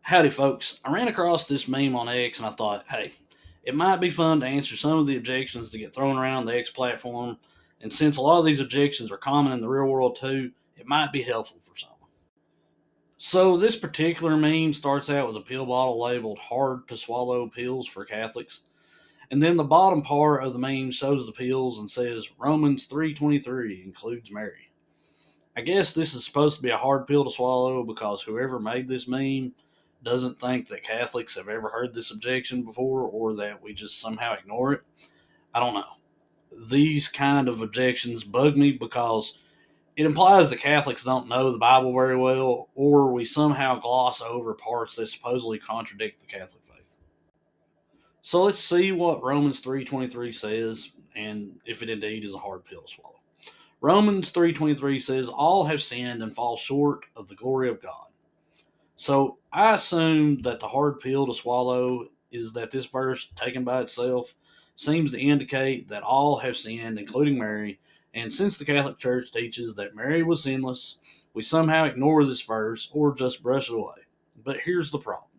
Howdy, folks. I ran across this meme on X and I thought, hey, it might be fun to answer some of the objections that get thrown around the X platform. And since a lot of these objections are common in the real world too, it might be helpful for some. So, this particular meme starts out with a pill bottle labeled hard to swallow pills for Catholics. And then the bottom part of the meme shows the pills and says Romans 3:23 includes Mary. I guess this is supposed to be a hard pill to swallow because whoever made this meme doesn't think that Catholics have ever heard this objection before or that we just somehow ignore it. I don't know. These kind of objections bug me because it implies that Catholics don't know the Bible very well or we somehow gloss over parts that supposedly contradict the Catholic faith. So let's see what Romans 3:23 says and if it indeed is a hard pill to swallow. Romans 3:23 says all have sinned and fall short of the glory of God. So I assume that the hard pill to swallow is that this verse, taken by itself, seems to indicate that all have sinned, including Mary. And since the Catholic Church teaches that Mary was sinless, we somehow ignore this verse or just brush it away. But here's the problem: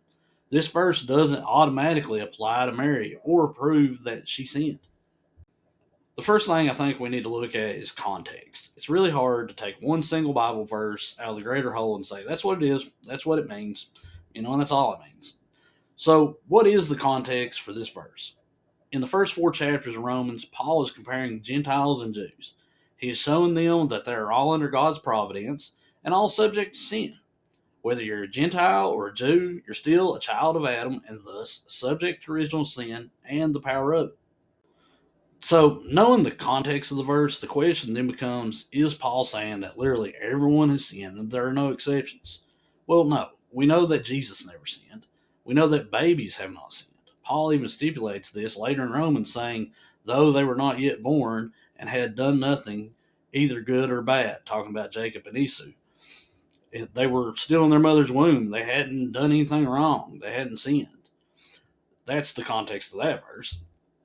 this verse doesn't automatically apply to Mary or prove that she sinned. The first thing I think we need to look at is context. It's really hard to take one single Bible verse out of the greater whole and say, that's what it is, that's what it means, and that's all it means. So, what is the context for this verse? In the first four chapters of Romans, Paul is comparing Gentiles and Jews. He is showing them that they are all under God's providence and all subject to sin. Whether you're a Gentile or a Jew, you're still a child of Adam and thus subject to original sin and the power of it. So, knowing the context of the verse, the question then becomes, is Paul saying that literally everyone has sinned and there are no exceptions? Well, no. We know that Jesus never sinned. We know that babies have not sinned. Paul even stipulates this later in Romans, saying, though they were not yet born and had done nothing, either good or bad, talking about Jacob and Esau. They were still in their mother's womb. They hadn't done anything wrong. They hadn't sinned. That's the context of that verse.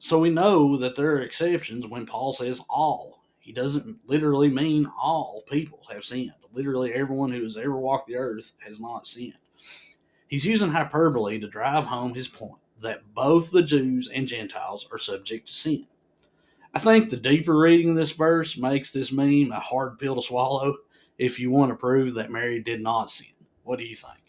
So we know that there are exceptions when Paul says all. He doesn't literally mean all people have sinned. Literally everyone who has ever walked the earth has not sinned. He's using hyperbole to drive home his point that both the Jews and Gentiles are subject to sin. I think the deeper reading of this verse makes this meme a hard pill to swallow if you want to prove that Mary did not sin. What do you think?